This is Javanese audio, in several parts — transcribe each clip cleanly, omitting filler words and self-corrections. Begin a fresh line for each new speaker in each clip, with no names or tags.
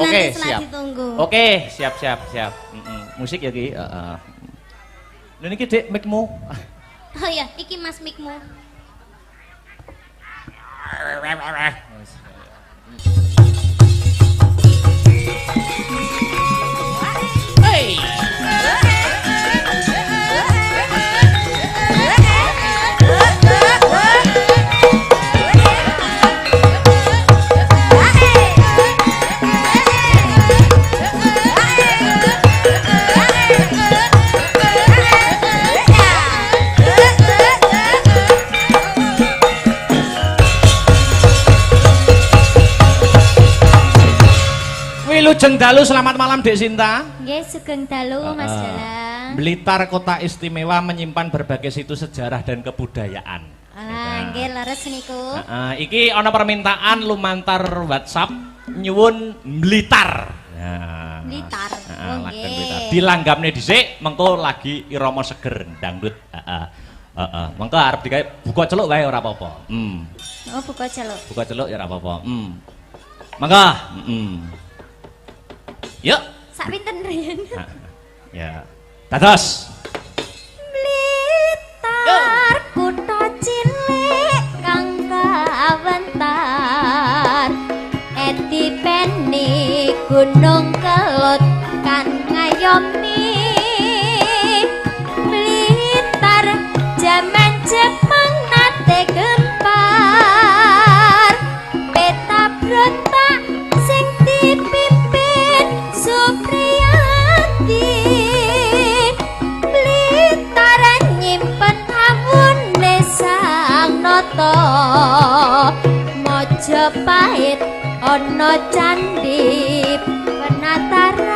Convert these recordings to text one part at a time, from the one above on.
Oke,
nanti
siap.
ditunggu.
Oke, siap. Musik ya Ki. Lha niki Dik mic-mu.
Oh iya, iki Mas mikmu.
Hey. Wilujeng dalu, selamat malam Dek Sinta.
Nggih, sugeng dalu Mas Dalang.
Blitar kota istimewa menyimpan berbagai situs sejarah dan kebudayaan.
Nggih, leres niku.
Iki ana permintaan lumantar WhatsApp nyuwun Blitar.
Blitar.
Lagi Blitar. Dilanggamne dhisik, mengko lagi irama seger dangdut. Mengko arep digawe buka celuk wae ora apa-apa.
Oh, buka celuk.
Buka celuk ya ora apa-apa. Mangga. Yuk.
Sak pinten riyen?
Ya. Dados.
Blitar kutha cilik kang kawentar. Etipeni Gunung Kelut kan ngayomi. Blitar jaman Jepang nate gempar. Peta brontak sing dipimpin Supriyati. Blitar nyimpen awune Sang Nata. Majapahit ana candhi penataran.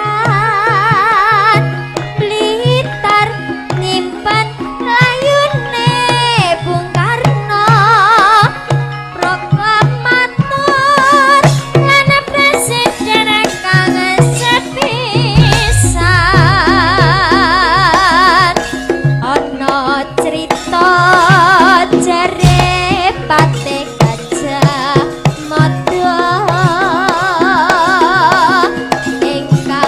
Blitar nyimpen layune Bung Karno. Proklamator lan presiden kang sepisan. Ana crita jare Patih Gajah Mada ingkang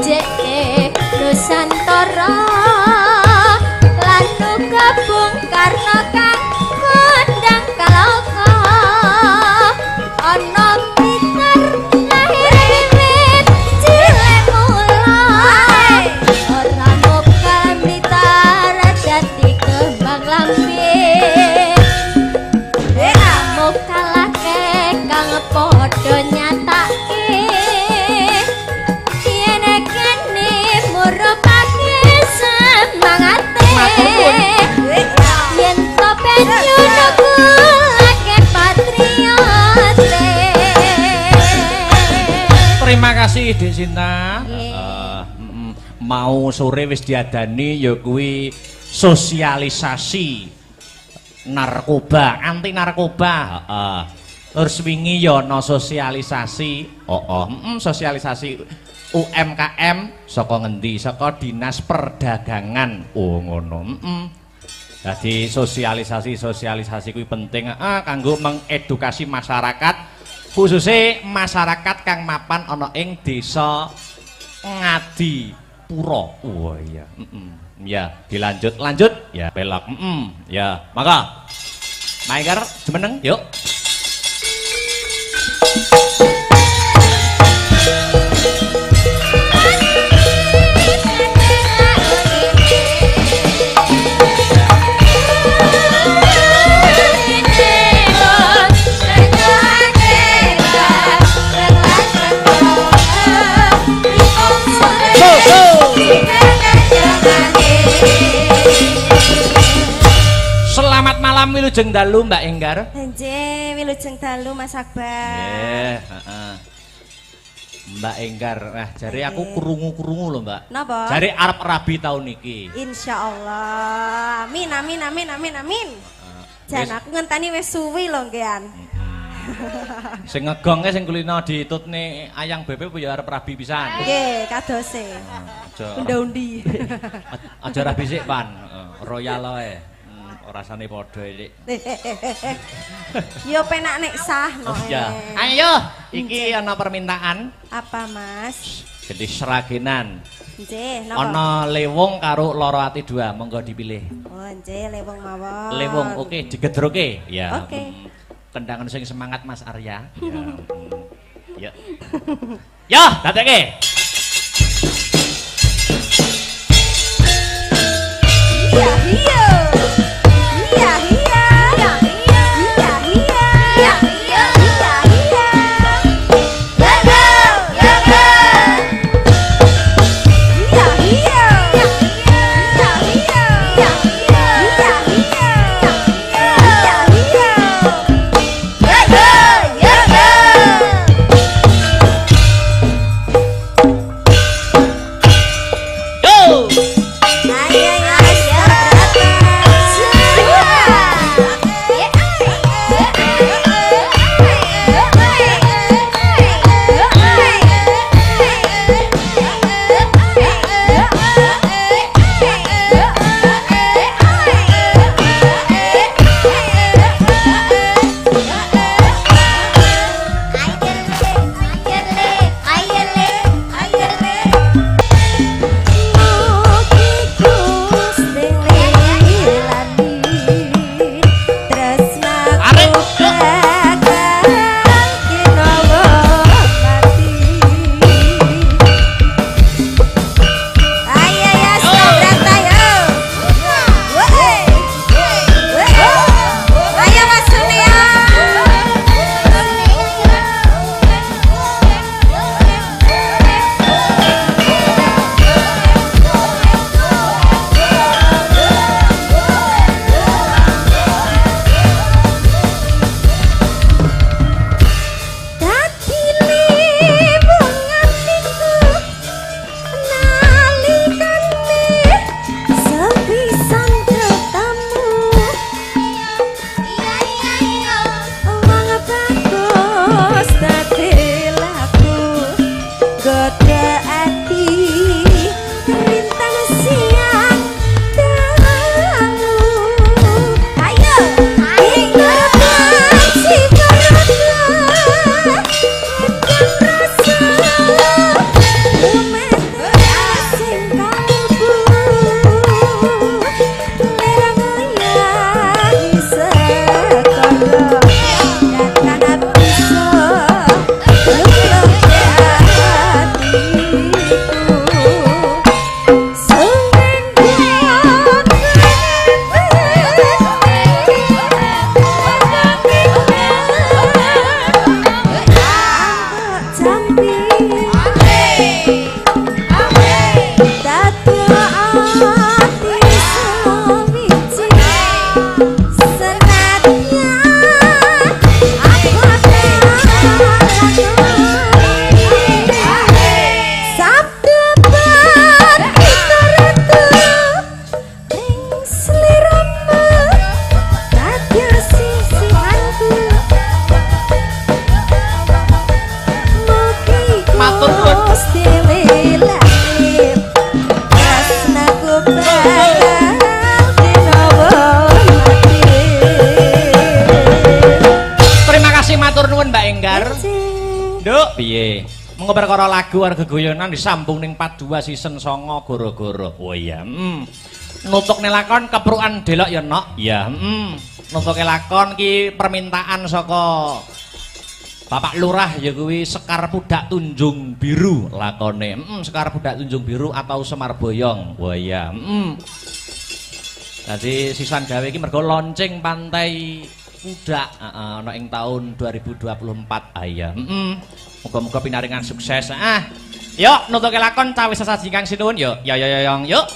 ngajeke Nusantara lan uga Bung Karno kang kondang kaloka ana Peter lahir wiwit cilik mulai ora mokal Blitar dadi kembang lambing mokalake kang padha nyatake yen kene murupake semangate yen to penyu nugulake patriote.
Terima kasih Dik Sinta.
Nggih.
Mau sore wis diadani ya kuwi sosialisasi narkoba, anti narkoba. Terus wingi ya ana sosialisasi, sosialisasi UMKM saka ngendi? Saka Dinas Perdagangan. Oh ngono. Jadi sosialisasi kuwi penting kanggo mengedukasi masyarakat, khususnya masyarakat kang mapan ana ing desa Ngadipuro. Oh iya. Ya, lanjut ya belok. Ya, maka Maiker jumeneng yuk. Selamat malam wilujeng dalu Mbak Enggar.
Nggih, wilujeng dalu Mas Akbar.
Nggih, Mbak Enggar. Nah, jare aku krungu-krungu lho, Mbak.
Napa?
Jare arep rabi tahun iki.
Insyaallah. Amin amin amin amin amin. Jan aku ngenteni wis suwi lho nggih.
Sing ngegongke sing kulino ditutne ayang bebek ya arep rabi pisan.
Nggih, kadose.
Aja.
Unda-undi.
Aja rabi sik, Pan. Royal ae. Rasane padha iki.
Yo penak nek sah no.
Ya. Ayo, iki ana permintaan.
Apa, Mas?
Gedhe seragenan.
Nggih, napa?
Ana lewung karo loro ati dua, monggo dipilih.
Oh, nggih, lewung mawon.
Lewung, oke, digedroke. Ya.
Oke.
Kendangan sing semangat Mas Arya. Ya. Ya, dadekke.
Iya, iya. Iya, iya. Iya, iya. Iya, iya. Iya, iya. Iya, iya. Lego, lego. Iya, iya. Iya, iya. Iya, iya. Iya, iya. Iya, iya. Iya, iya. Lego, lego.
Mengko perkara lagu warga guyonan disambung ning 42 season 9 goro-goro. Oh iya, nutuk lakon keprukan delok ya nok. Ya, nutuke lakon ki permintaan saka Bapak Lurah ya kuwi Sekar Pudak Tunjung Biru lakone. Sekar Pudak Tunjung Biru atau Semar Boyong. Wah iya, Dadi sisan gawe iki mergo launching Pantai Pudak ana ing taun 2024. Ah iya, Muga-muga pinaringan sukses. Yuk nutuke lakon cawe sesaji Kang Sinuwun yuk. Yuk.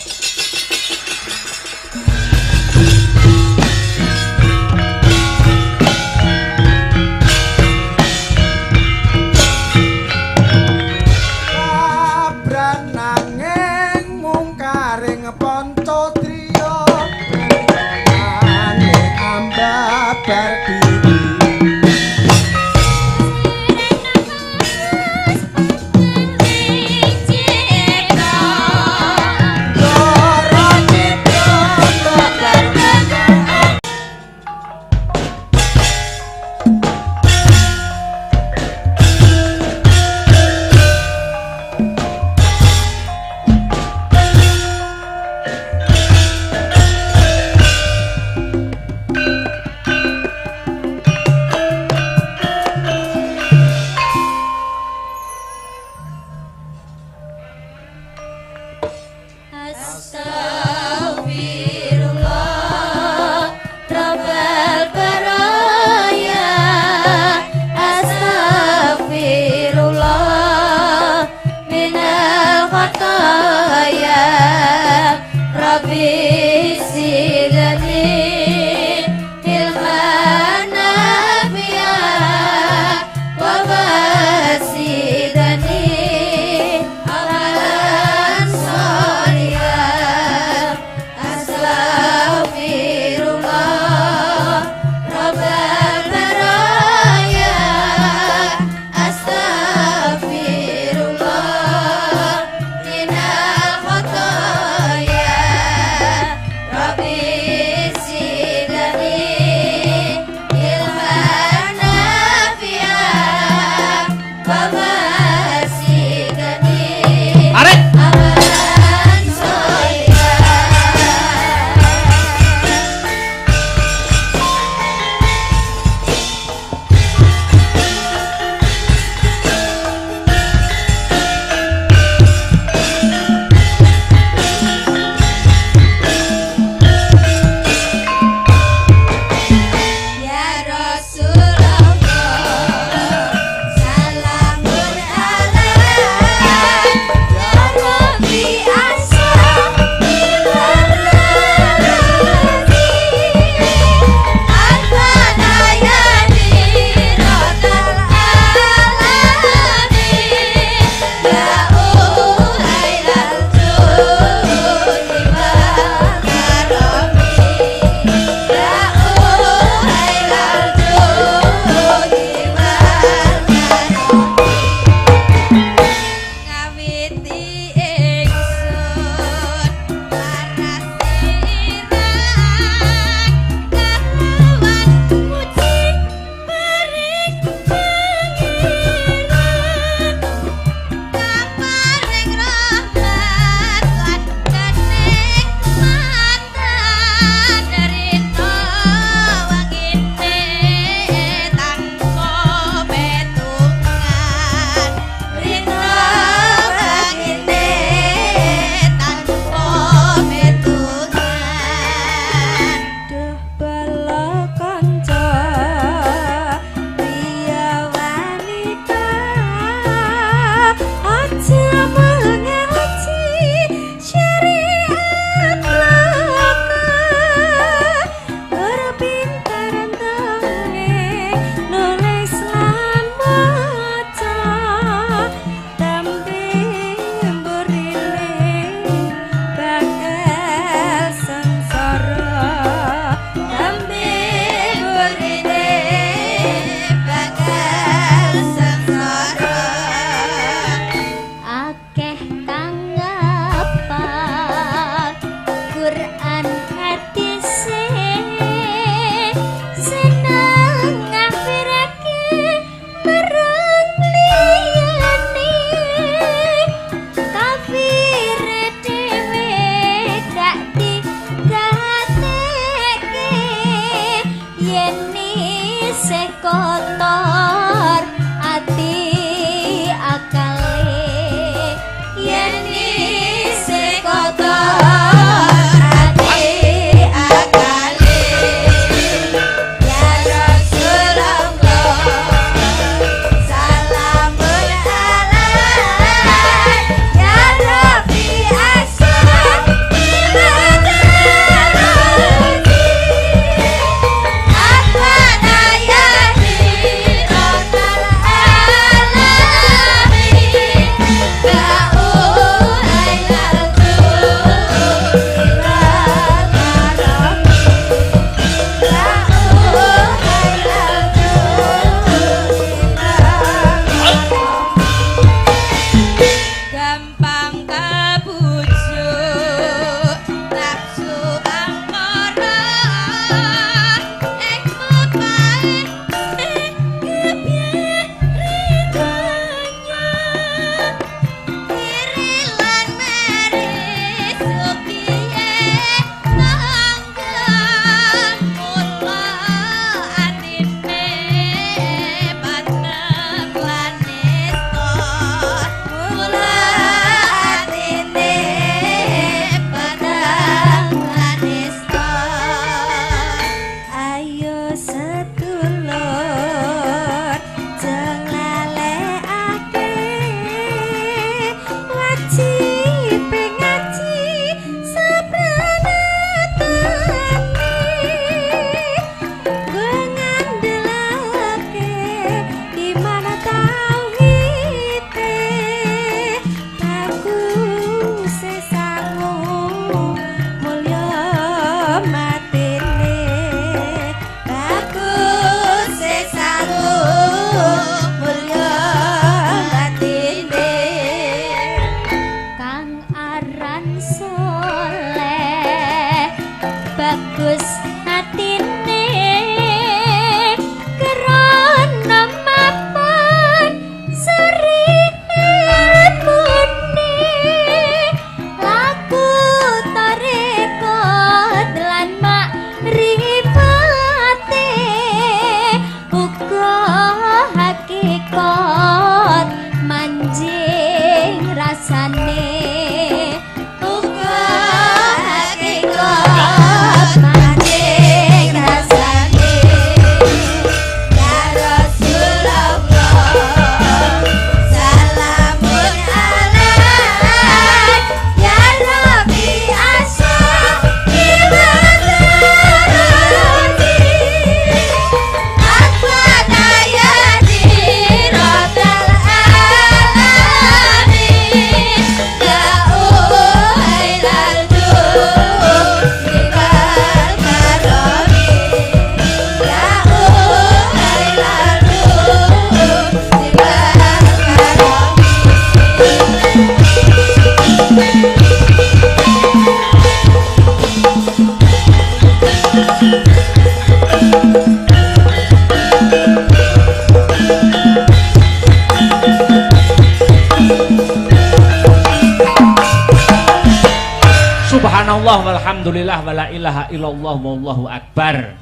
Subhanallah walhamdulillah wala ilaha illallah wallahu akbar.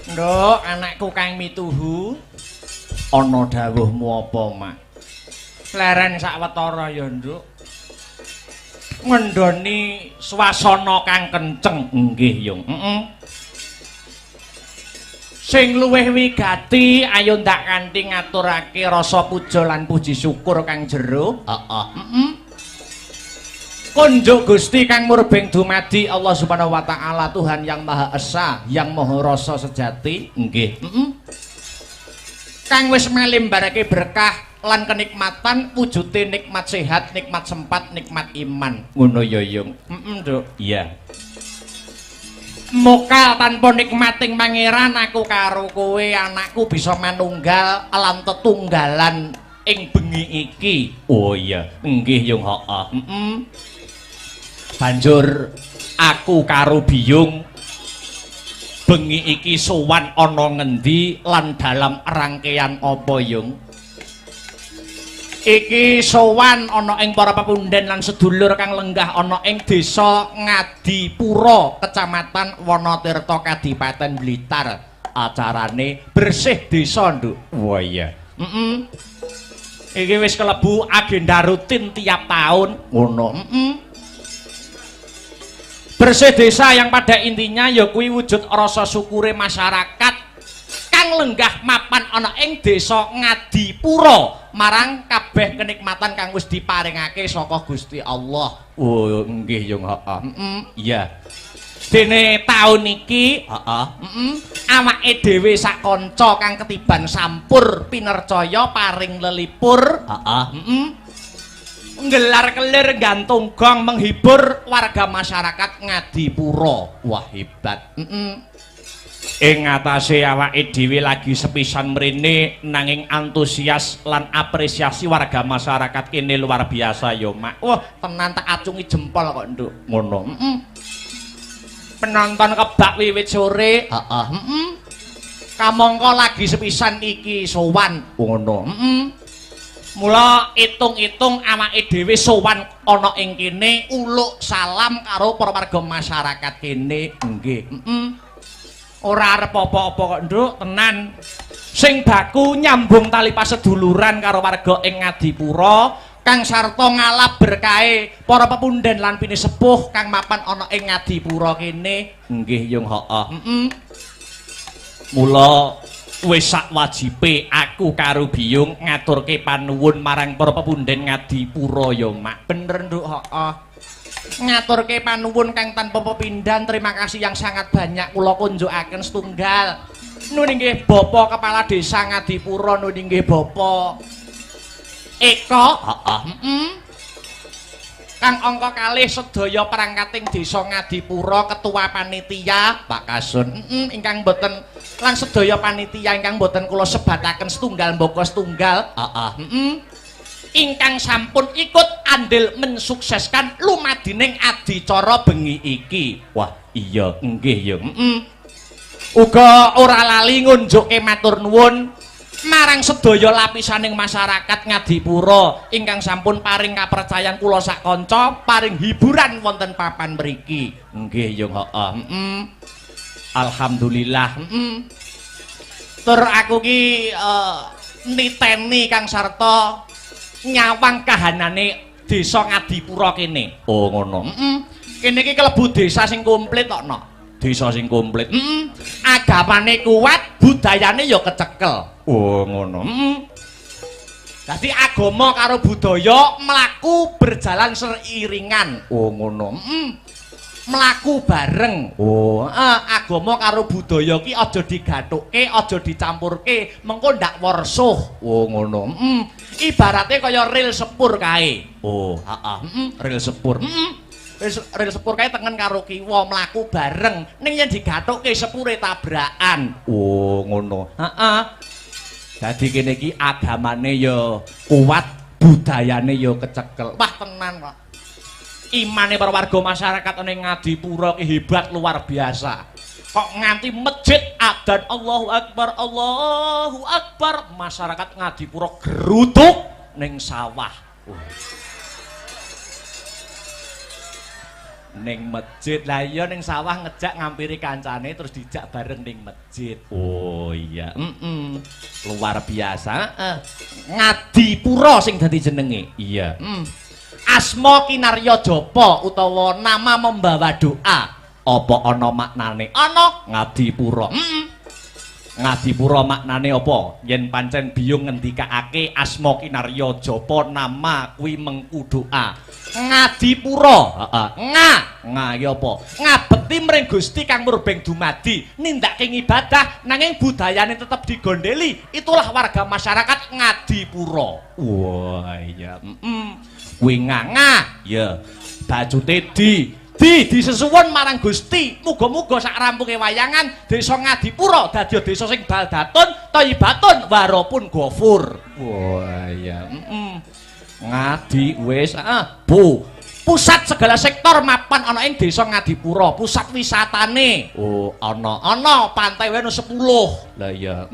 Nduk, anakku kang mituhu, ana dawuhmu apa, Mak? Leren sawetara ya, Nduk. Ngendhoni swasana kang kenceng, nggih, Yung. Sing luwih wigati ayo ndak kanthi ngaturake rasa puja lan puji syukur kang jero. Konjuk Gusti kang murbeng dumadi Allah Subhanahu wa taala, Tuhan yang Maha Esa, yang Maha Rasa sejati, nggih. Kang wis melimbarake berkah lan kenikmatan, wujude nikmat sehat, nikmat sempat, nikmat iman. Ngono ya, Yung. Nduk. Iya. Mokal tanpa nikmating pangeran aku karo kowe anakku bisa manunggal lan tetunggalan ing bengi iki. Oh iya, nggih Yung, heeh. Banjur aku karo Biyung bengi iki sowan ana ngendi lan dalam rangkaian apa, Yung? Iki sowan ana ing para pepunden lan sedulur kang lenggah ana ing desa Ngadipura, Kecamatan Wonotirta, Kadipaten Blitar. Acarane bersih desa, Nduk. Wah iya. Iki wis kelebu agenda rutin tiap tahun. Ngono. Bersih desa yang pada intinya ya kuwi wujud rasa syukure masyarakat kang lenggah mapan ana ing desa Ngadipura marang kabeh kenikmatan kang wis diparingake saka Gusti Allah. Oh nggih Yung, heeh. Iya. Dene taun iki, awake dhewe sak kanca kang ketiban sampur pinercaya paring lelipur, nggelar kelir gantung gong menghibur warga masyarakat Ngadipura. Wah hebat. ing ngatasé awake dhewe lagi sepisan mrene nanging antusias lan apresiasi warga masyarakat kene luar biasa yo Mak. Wah, tenan tak acungi jempol kok Nduk. Ngono. Penonton kebak wiwit sore. Heeh. Kamangka lagi sepisan iki sowan. Ngono. Mula itung-itung awake dhewe sowan ana ing kene uluk salam karo para warga masyarakat kene. Nggih. Ora arep apa-apa kok Nduk, tenan. Sing baku nyambung tali paseduluran karo warga ing Ngadipura kang sarta ngalap berkahe para pepundhen lan pinisepuh kang mapan ana ing Ngadipura kene. Nggih yung heeh. Mula wis sak wajibe aku karo Biyung ngaturke panuwun marang para pepundhen Ngadipura ya Mak. Bener Nduk, heeh. Ngaturke panuwun kang tanpa pepindhan, terima kasih yang sangat banyak kula kunjukaken setunggal. Nun inggih Bapak Kepala Desa Ngadipura, nun inggih Bapak Eko, kang angka kalih sedaya perangkating Desa Ngadipura, Ketua Panitia Pak Kasun, ingkang boten lan sedaya panitia ingkang boten kula sebataken setunggal mbaka setunggal, ingkang sampun ikut andil mensukseskan lumadining adicara bengi iki. Wah, iya nggih ya. Uga ora lali ngunjukke matur nuwun marang sedaya lapisaning masyarakat Ngadipura ingkang sampun paring kapercayan kula sak kanca paring hiburan wonten papan mriki. Nggih ya, heeh. Alhamdulillah. Tur aku ki niteni kang sarta nyawang kahanane desa Ngadipura kene. Oh ngono. Kene iki kelebu desa sing komplit kok nok. Desa sing komplit. Agamane kuat, budayane ya kecekel. Oh ngono. Dadi agama karo budaya mlaku berjalan seiringan. Oh ngono. Mlaku bareng. Oh, agama karo budaya ki aja digathukke, aja dicampurke, mengko ndak warsuh. Oh, ngono. Ibarate kaya ril sepur kae. Oh, ril sepur. Ril sepur kae tengen karo kiwa mlaku bareng. Ning yen digathukke sepure tabrakan. Oh, ngono. Dadi kene iki agamane ya kuat, budayane ya kecekel. Wah, tenan kok. Imane para warga masyarakat ning Ngadipura ki hebat luar biasa. Kok nganti masjid adzan Allahu Akbar, masyarakat Ngadipura gerutuk ning sawah. Ning masjid lah iya ning sawah ngejak ngampiri kancane terus dijak bareng ning masjid. Oh iya, luar biasa. Ngadipura sing dadi jenenge. Iya. Asma kinarya japa utawa nama membawa doa. Apa ana maknane? Ana Ngadipura. Ngadipura maknane apa? Yen pancen Biyung ngendikake asma kinarya japa nama kuwi mengku doa. Ngadipura, nga iki apa? Ngabekti mring Gusti kang murbeng dumadi, nindakake ibadah nanging budayane tetep digondeli. Itulah warga masyarakat Ngadipura. Wah, iya. Kuwi nganga ya bajute disesuwun marang Gusti. Muga-muga sak rampunge wayangan desa Ngadipura dadi desa sing baldatun thayyibatun warapun ghafur. Wah iya. Ngadi wis Bu. Pusat segala sektor mapan ana ing desa Ngadipura, pusat wisatane. Oh, ana pantai wae 10. Lah iya.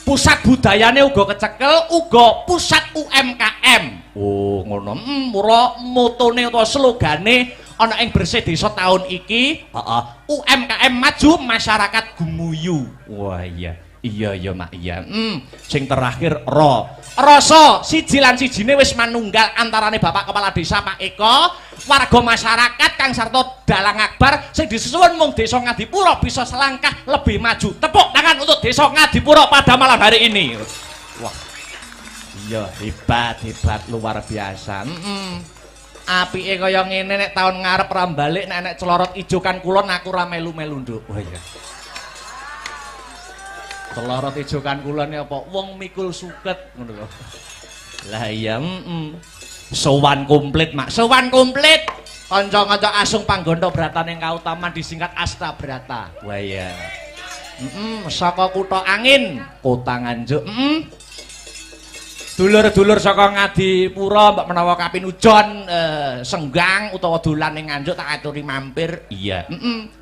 Pusat budayane uga kecekel, uga pusat UMKM. Oh, ngono. Mula motone utawa slogane ana ing Bersih Desa tahun iki, UMKM maju, masyarakat gumuyu. Wah, iya. Iya Mak, iya. Sing terakhir rasa siji lan sijine wis manunggal antarane Bapak Kepala Desa Pak Eko, warga masyarakat kang sarta dalang akbar sing disuwun mung Desa Ngadipura bisa selangkah lebih maju. Tepuk tangan untuk Desa Ngadipura pada malam hari ini. Wah. Iya, hebat luar biasa. Apike kaya ngene nek taun ngarep ra balik nek celorot ijo kan kulon aku ra melu-melu Nduk. Oh iya. Celorot ijo kan kulon apa? Wong mikul suket ngono lho. Lah iya, sowan komplit Mak, sowan komplit. Kanca-kanca asung panggono bratan ing kautaman disingkat Astabrata. Wah iya. Saka kutha angin, kota Nganjuk. Dulur-dulur saka Ngadipura mbak menawa kapinujon senggang utawa dolan ning Nganjuk tak aturi mampir. Iya,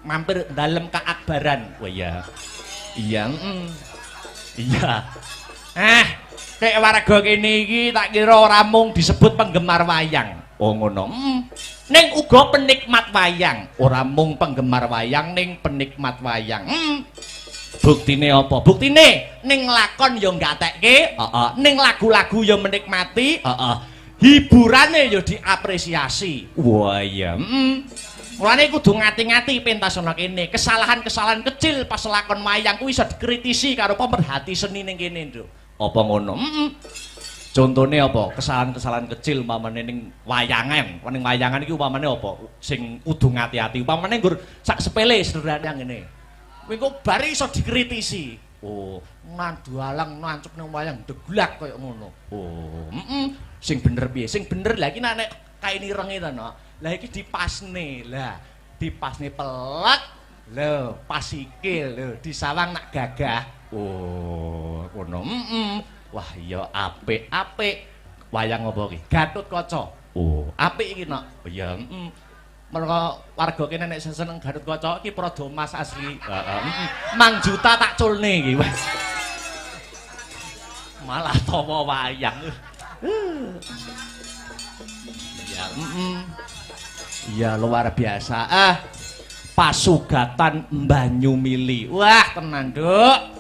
mampir dalem keakbaran. Wah iya. Iya, iya. Nek warga kene iki tak kira ora mung disebut penggemar wayang. Oh ngono. Ning uga penikmat wayang. Ora mung penggemar wayang ning penikmat wayang. Buktine apa? Buktine ning lakon ya nggatekke, ning lagu-lagu ya menikmati, hiburane ya diapresiasi. Wah iya. Mulane kudu ngati-ngati pentas ana kene. Kesalahan-kesalahan kecil pas lakon wayang kuwi iso dikritisi karo pemerhati seni ning kene, Nduk. Apa ngono? Contone apa? Kesalahan-kesalahan kecil umpamane ning wayangan. Ning wayangan iki umpamane apa? Sing kudu ngati-ati. Umpamane nggur sak sepele sederhana ngene. Kuwi kok bari iso dikritisi. Oh, nandu alang nancuk ning wayang deglak kaya ngono. Oh, sing bener piye? Sing bener lha iki nek kaini irenge to, no. Lah iki dipasne. Lah, dipasne pelek. Lho, pas sikil lho, disawang nak gagah. Oh, ngono. Wah, iya apik-apik. Wayang apa iki? Gatutkaca. Oh, apik iki, Nok. Oh iya, Mereka warga kene nek seneng Gatutkaca iki prada emas asli. Mang juta tak culne iki. Malah tawa wayang. Ya, ya luar biasa. Pasugatan Banyumili. Wah, tenan, Nduk.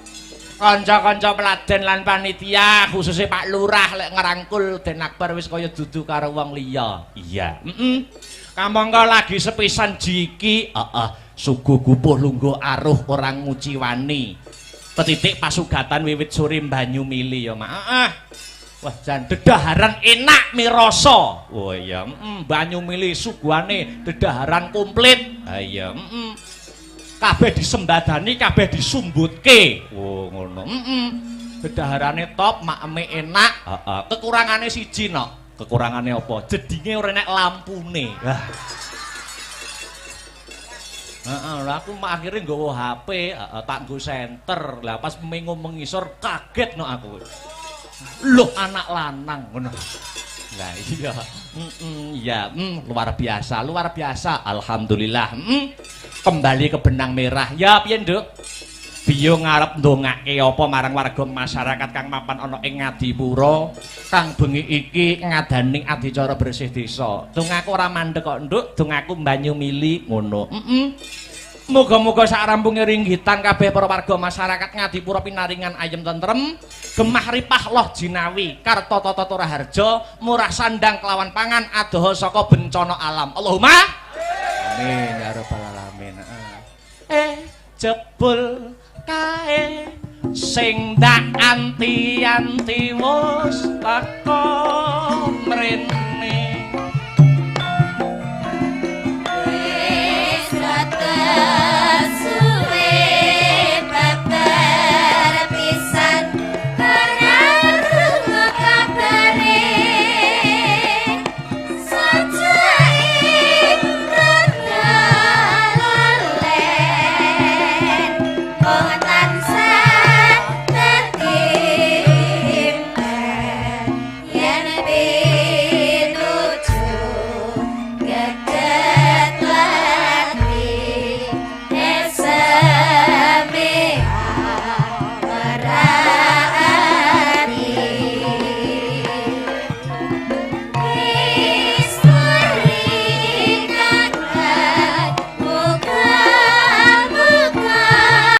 Kanca-kanca peladen lan panitia khususnya Pak Lurah lek ngerangkul Den Akbar wis kaya dudu karo wong liya. Iya. Kamangka lagi sepisan jiki, suguh gupuh lungguh aruh orang nguci wani. Petitik pasugatan wiwit suri Banyumili ya, Mak. Wah, jan dedaharan enak mirasa. Oh iya, Banyumili suguhane dedaharan komplit. Ha iya, kabeh disembadani, kabeh disumbutke. Oh ngono. Dedaharane top, makeme enak. Kekurangane siji, Nok. Kekurangane apa? Jedinge ora enek lampune. Lah aku akhirnya nggawa HP, tak nggo senter. Lah pas mengo mengisor kaget nok aku. Loh, anak lanang ngono. Lah iya. Ya, luar biasa, luar biasa. Alhamdulillah. Kembali ke benang merah. Ya piye, Nduk? Biyo ngarep ndongake apa marang warga masyarakat kang mapan ana ing Ngadipura kang bengi iki ngadaning adicara bersih desa. Dongaku ora mandek kok, Nduk. Dongaku Banyumili ngono. Muga-muga sak rampunge ringgitan kabeh para warga masyarakat Ngadipura pinaringan ayem tentrem, gemah ripah loh jinawi, karta tata raharja, murah sandang kelawan pangan adoh saka bencana alam. Allahumma amin ya rabbal alamin. Jebul kae sing ndak anti-anti wis teko mrene